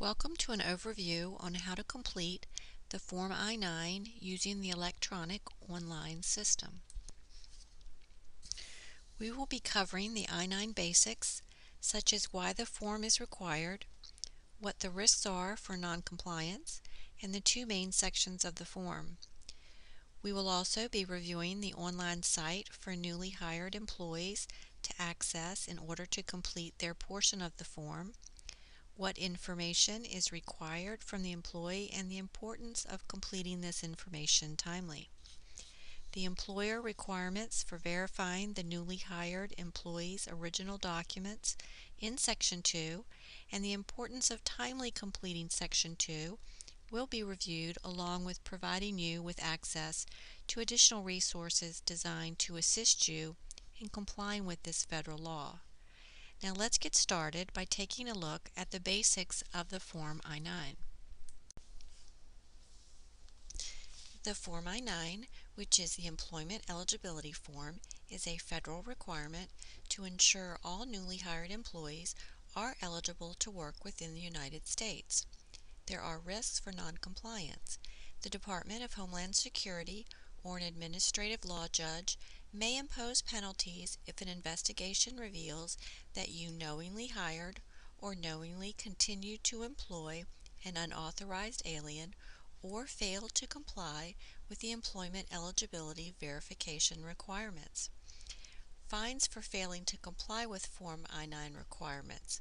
Welcome to an overview on how to complete the Form I-9 using the electronic online system. We will be covering the I-9 basics, such as why the form is required, what the risks are for noncompliance, and the two main sections of the form. We will also be reviewing the online site for newly hired employees to access in order to complete their portion of the form, what information is required from the employee, and the importance of completing this information timely. The employer requirements for verifying the newly hired employee's original documents in Section 2 and the importance of timely completing Section 2 will be reviewed, along with providing you with access to additional resources designed to assist you in complying with this federal law. Now let's get started by taking a look at the basics of the Form I-9. The Form I-9, which is the Employment Eligibility Form, is a federal requirement to ensure all newly hired employees are eligible to work within the United States. There are risks for noncompliance. The Department of Homeland Security or an administrative law judge may impose penalties if an investigation reveals that you knowingly hired or knowingly continued to employ an unauthorized alien or failed to comply with the employment eligibility verification requirements. Fines for failing to comply with Form I-9 requirements.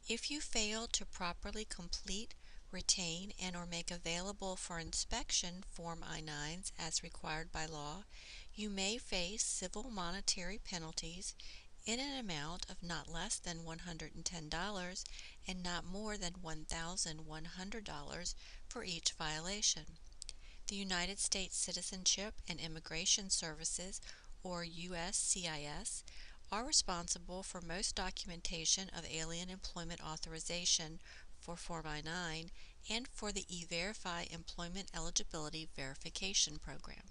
If you fail to properly complete, retain, and/or make available for inspection Form I-9s as required by law, you may face civil monetary penalties in an amount of not less than $110 and not more than $1,100 for each violation. The United States Citizenship and Immigration Services, or USCIS, are responsible for most documentation of alien employment authorization for Form I-9 and for the E-Verify Employment Eligibility Verification Program.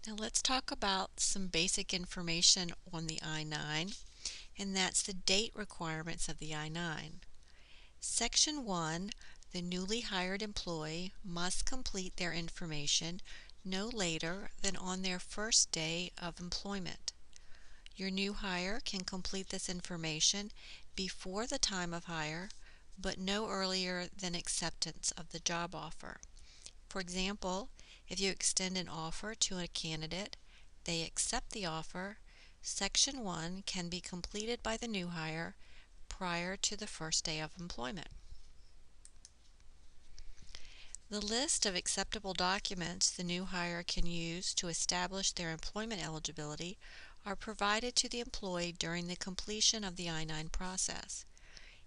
Now let's talk about some basic information on the I-9, and that's the date requirements of the I-9. Section 1, the newly hired employee must complete their information no later than on their first day of employment. Your new hire can complete this information before the time of hire, but no earlier than acceptance of the job offer. For example, if you extend an offer to a candidate, they accept the offer, Section 1 can be completed by the new hire prior to the first day of employment. The list of acceptable documents the new hire can use to establish their employment eligibility are provided to the employee during the completion of the I-9 process.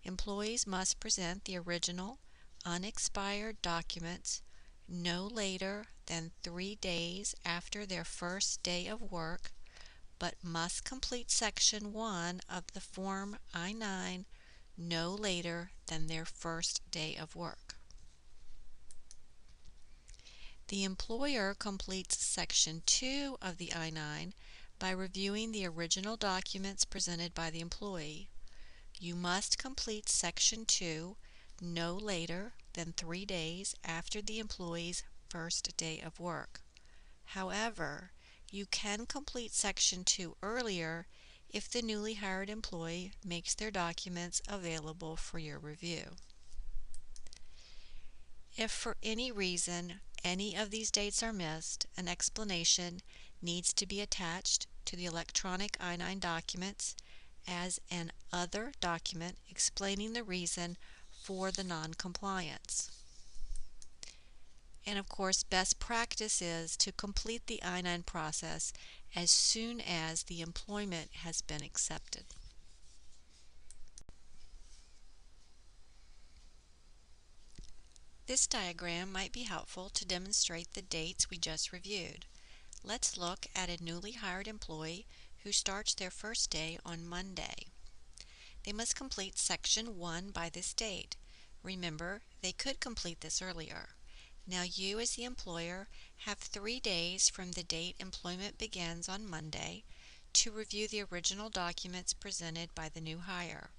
Employees must present the original, unexpired documents no later than 3 days after their first day of work, but must complete Section 1 of the Form I-9 no later than their first day of work. The employer completes Section 2 of the I-9 by reviewing the original documents presented by the employee. You must complete Section 2 no later than 3 days after the employee's first day of work. However, you can complete Section 2 earlier if the newly hired employee makes their documents available for your review. If for any reason any of these dates are missed, an explanation needs to be attached to the electronic I-9 documents as an other document explaining the reason for the non-compliance. And of course, best practice is to complete the I-9 process as soon as the employment has been accepted. This diagram might be helpful to demonstrate the dates we just reviewed. Let's look at a newly hired employee who starts their first day on Monday. They must complete Section 1 by this date. Remember, they could complete this earlier. Now you, as the employer, have 3 days from the date employment begins on Monday to review the original documents presented by the new hire.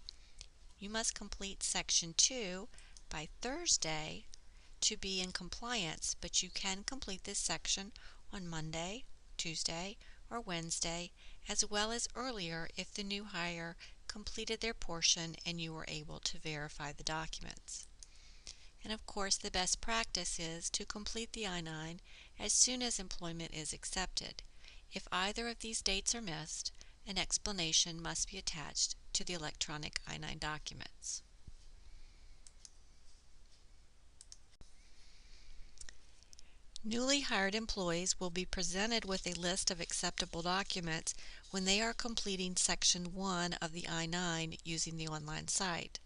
You must complete Section 2 by Thursday to be in compliance, but you can complete this section on Monday, Tuesday, or Wednesday, as well as earlier if the new hire completed their portion and you were able to verify the documents. And of course, the best practice is to complete the I-9 as soon as employment is accepted. If either of these dates are missed, an explanation must be attached to the electronic I-9 documents. Newly hired employees will be presented with a list of acceptable documents when they are completing Section 1 of the I-9 using the online site.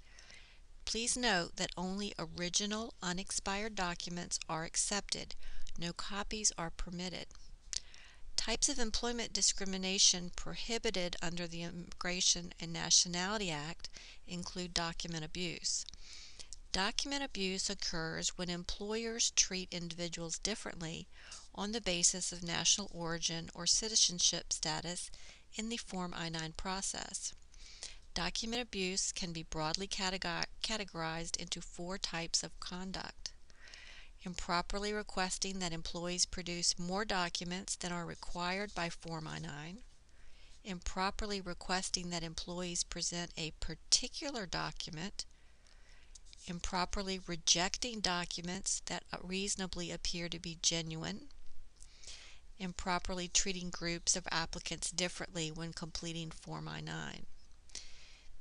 Please note that only original, unexpired documents are accepted. No copies are permitted. Types of employment discrimination prohibited under the Immigration and Nationality Act include document abuse. Document abuse occurs when employers treat individuals differently on the basis of national origin or citizenship status in the Form I-9 process. Document abuse can be broadly categorized into 4 types of conduct: improperly requesting that employees produce more documents than are required by Form I-9, improperly requesting that employees present a particular document, improperly rejecting documents that reasonably appear to be genuine, improperly treating groups of applicants differently when completing Form I-9.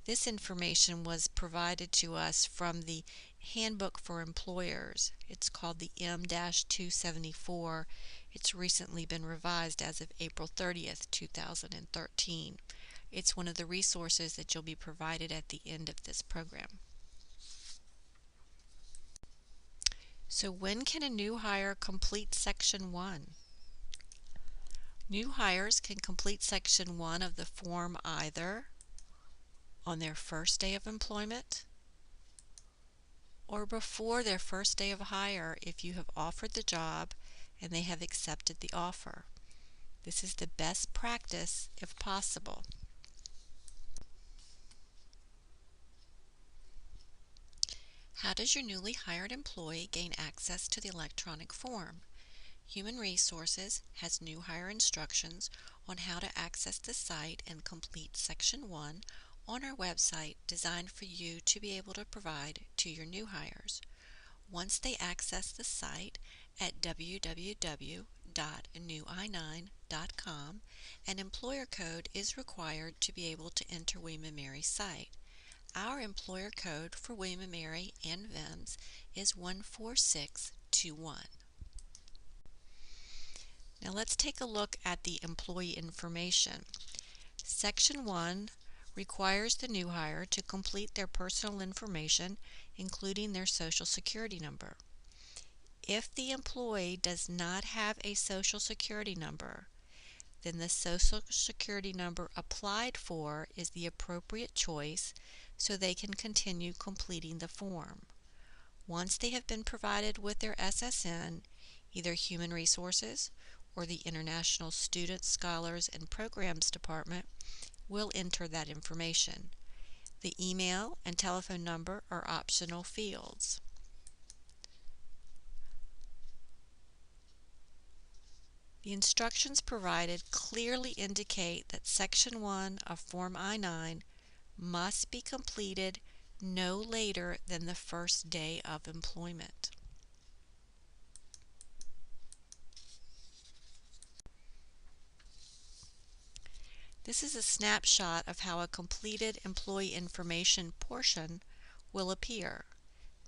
This information was provided to us from the Handbook for Employers. It's called the M-274. It's recently been revised as of April 30th, 2013. It's one of the resources that you'll be provided at the end of this program. So when can a new hire complete Section 1? New hires can complete Section 1 of the form either on their first day of employment or before their first day of hire if you have offered the job and they have accepted the offer. This is the best practice if possible. How does your newly hired employee gain access to the electronic form? Human Resources has new hire instructions on how to access the site and complete Section 1 on our website, designed for you to be able to provide to your new hires. Once they access the site at www.newI9.com, an employer code is required to be able to enter William & Mary's site. Our employer code for William & Mary and VIMS is 14621. Now let's take a look at the employee information. Section 1 requires the new hire to complete their personal information, including their Social Security number. If the employee does not have a Social Security number, then the Social Security number applied for is the appropriate choice so they can continue completing the form. Once they have been provided with their SSN, either Human Resources or the International Students, Scholars, and Programs Department will enter that information. The email and telephone number are optional fields. The instructions provided clearly indicate that Section 1 of Form I-9 must be completed no later than the first day of employment. This is a snapshot of how a completed employee information portion will appear.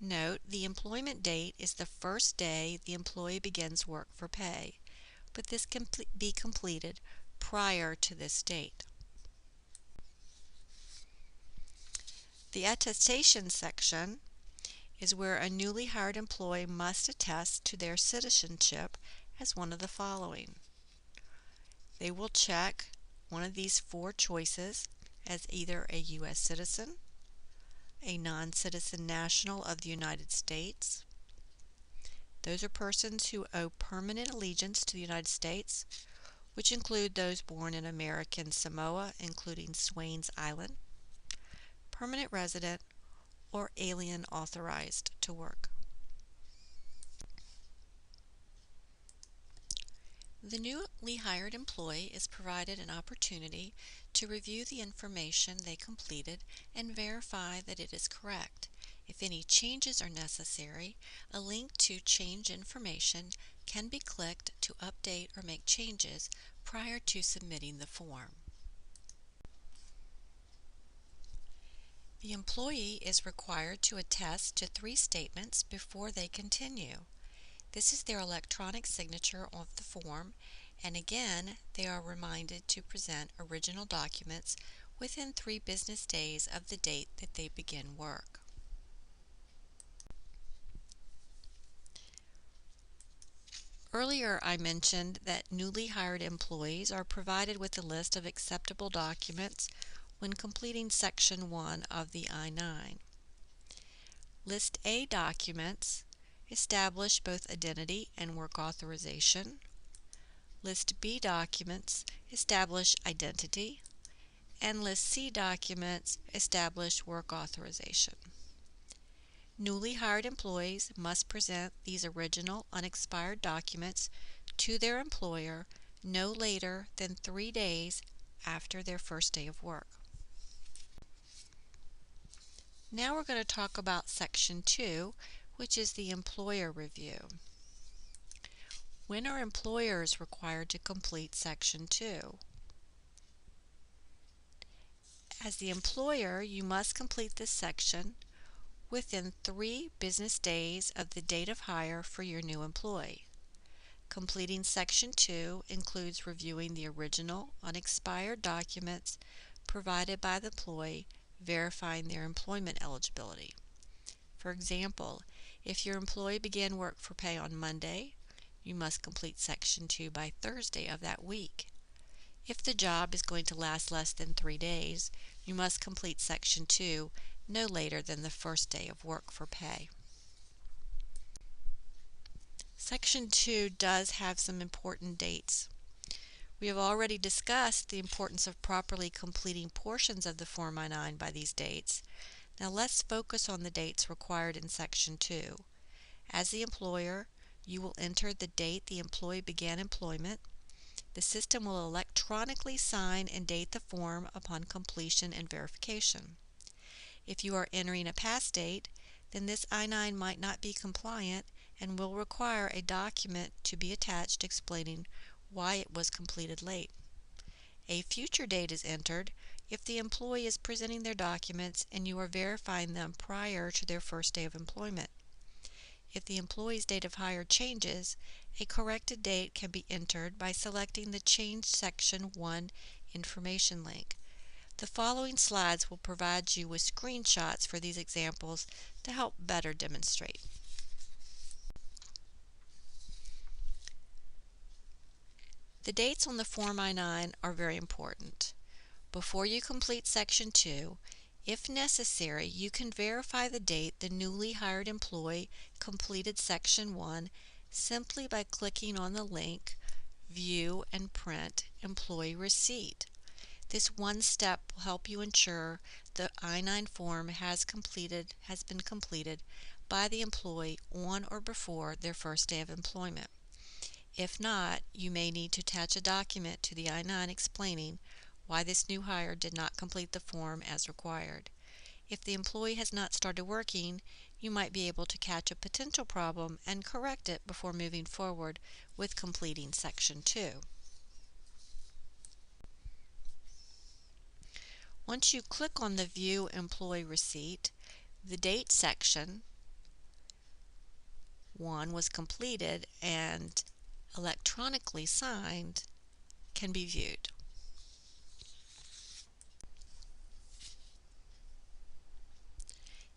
Note, the employment date is the first day the employee begins work for pay, but this can be completed prior to this date. The attestation section is where a newly hired employee must attest to their citizenship as one of the following. They will check one of these 4 choices as either a U.S. citizen, a non-citizen national of the United States. Those are persons who owe permanent allegiance to the United States, which include those born in American Samoa, including Swains Island, permanent resident, or alien authorized to work. The newly hired employee is provided an opportunity to review the information they completed and verify that it is correct. If any changes are necessary, a link to Change Information can be clicked to update or make changes prior to submitting the form. The employee is required to attest to 3 statements before they continue. This is their electronic signature of the form, and again, they are reminded to present original documents within 3 business days of the date that they begin work. Earlier, I mentioned that newly hired employees are provided with a list of acceptable documents when completing Section 1 of the I-9. List A documents establish both identity and work authorization. List B documents establish identity, and List C documents establish work authorization. Newly hired employees must present these original unexpired documents to their employer no later than 3 days after their first day of work. Now we're going to talk about Section 2, which is the employer review. When are employers required to complete Section 2? As the employer, you must complete this section within 3 business days of the date of hire for your new employee. Completing Section 2 includes reviewing the original unexpired documents provided by the employee, verifying their employment eligibility. For example, if your employee began work for pay on Monday, you must complete Section 2 by Thursday of that week. If the job is going to last less than 3 days, you must complete Section 2 no later than the first day of work for pay. Section 2 does have some important dates. We have already discussed the importance of properly completing portions of the Form I-9 by these dates. Now let's focus on the dates required in Section 2. As the employer, you will enter the date the employee began employment. The system will electronically sign and date the form upon completion and verification. If you are entering a past date, then this I-9 might not be compliant and will require a document to be attached explaining why it was completed late. A future date is entered if the employee is presenting their documents and you are verifying them prior to their first day of employment. If the employee's date of hire changes, a corrected date can be entered by selecting the Change Section 1 information link. The following slides will provide you with screenshots for these examples to help better demonstrate. The dates on the Form I-9 are very important. Before you complete Section 2, if necessary, you can verify the date the newly hired employee completed Section 1 simply by clicking on the link View and Print Employee Receipt. This one step will help you ensure the I-9 form has been completed by the employee on or before their first day of employment. If not, you may need to attach a document to the I-9 explaining why this new hire did not complete the form as required. If the employee has not started working, you might be able to catch a potential problem and correct it before moving forward with completing Section 2. Once you click on the View Employee Receipt, the date section 1 was completed and electronically signed can be viewed.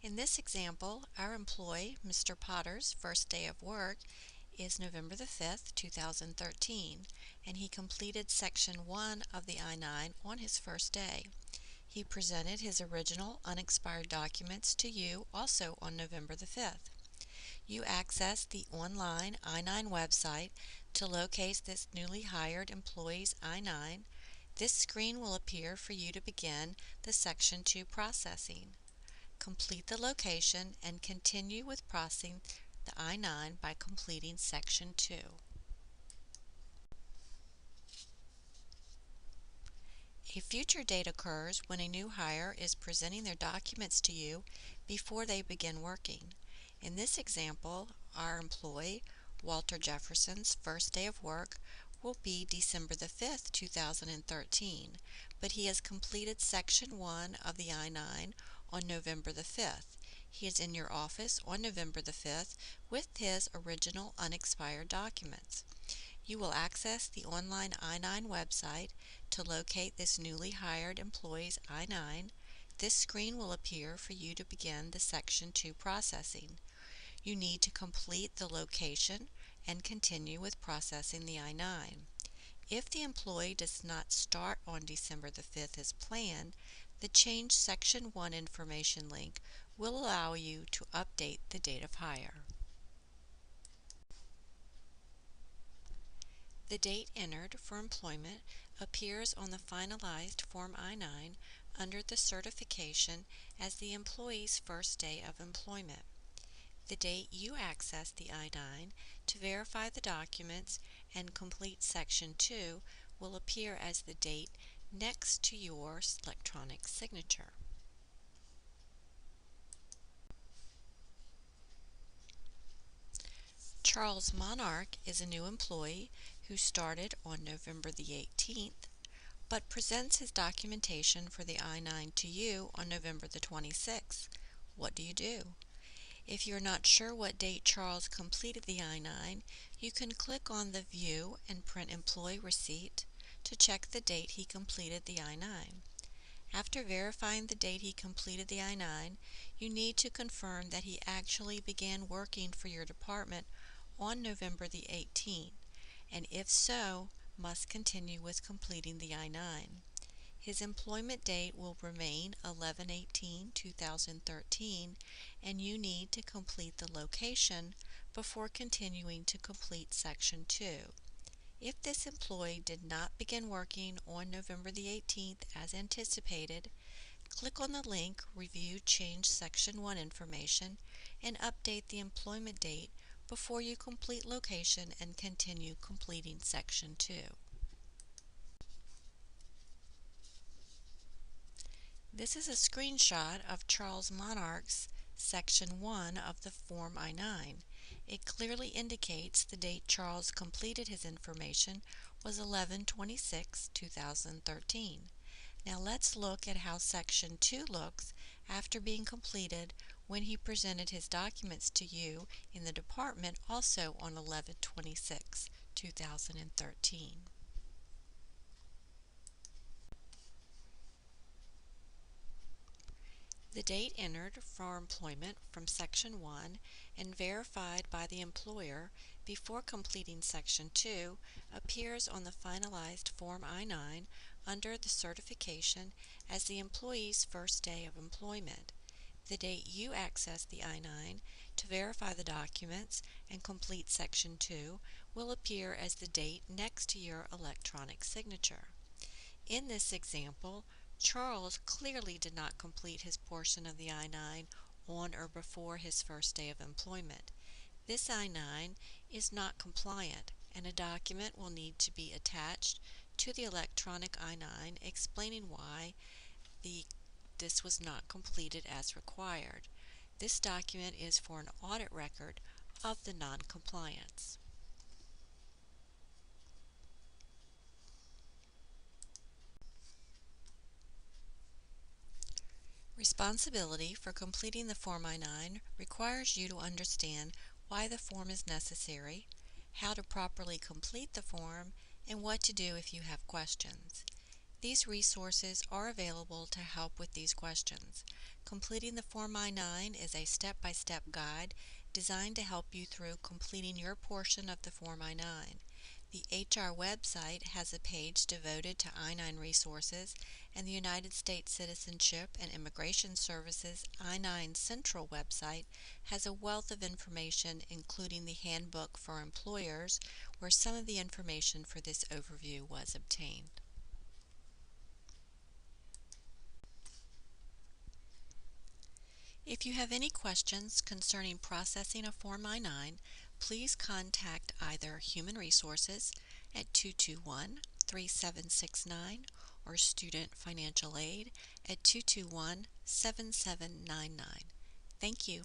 In this example, our employee, Mr. Potter's first day of work is November the 5th, 2013, and he completed Section 1 of the I-9 on his first day. He presented his original unexpired documents to you also on November the 5th. You access the online I-9 website to locate this newly hired employee's I-9. This screen will appear for you to begin the Section 2 processing. complete the location and continue with processing the I-9 by completing Section 2. A future date occurs when a new hire is presenting their documents to you before they begin working. In this example, our employee, Walter Jefferson's first day of work will be December the 5th, 2013, but he has completed Section 1 of the I-9 on November the 5th. He is in your office on November the 5th with his original unexpired documents. You will access the online I-9 website to locate this newly hired employee's I-9. This screen will appear for you to begin the Section 2 processing. You need to complete the location and continue with processing the I-9. If the employee does not start on December the 5th as planned, the Change Section 1 information link will allow you to update the date of hire. The date entered for employment appears on the finalized Form I-9 under the certification as the employee's first day of employment. The date you access the I-9 to verify the documents and complete Section 2 will appear as the date next to your electronic signature. Charles Monarch is a new employee who started on November the 18th, but presents his documentation for the I-9 to you on November the 26th. What do you do? If you're not sure what date Charles completed the I-9, you can click on the View and Print Employee Receipt to check the date he completed the I-9. After verifying the date he completed the I-9, you need to confirm that he actually began working for your department on November the 18th, and if so, must continue with completing the I-9. His employment date will remain 11/18/2013, and you need to complete the location before continuing to complete Section 2. If this employee did not begin working on November the 18th as anticipated, click on the link Review Change Section 1 information and update the employment date before you complete location and continue completing Section 2. This is a screenshot of Charles Monarch's Section 1 of the Form I-9. It clearly indicates the date Charles completed his information was 11/26/2013. Now let's look at how Section 2 looks after being completed when he presented his documents to you in the department also on 11/26/2013. The date entered for employment from Section 1 and verified by the employer before completing Section 2 appears on the finalized Form I-9 under the certification as the employee's first day of employment. The date you access the I-9 to verify the documents and complete Section 2 will appear as the date next to your electronic signature. In this example, Charles clearly did not complete his portion of the I-9 on or before his first day of employment. This I-9 is not compliant, and a document will need to be attached to the electronic I-9 explaining why this was not completed as required. This document is for an audit record of the non-compliance. Responsibility for completing the Form I-9 requires you to understand why the form is necessary, how to properly complete the form, and what to do if you have questions. These resources are available to help with these questions. Completing the Form I-9 is a step-by-step guide designed to help you through completing your portion of the Form I-9. The HR website has a page devoted to I-9 resources, and the United States Citizenship and Immigration Services I-9 Central website has a wealth of information, including the Handbook for Employers, where some of the information for this overview was obtained. If you have any questions concerning processing a Form I-9, please contact either Human Resources at 221-3769 or Student Financial Aid at 221-7799. Thank you.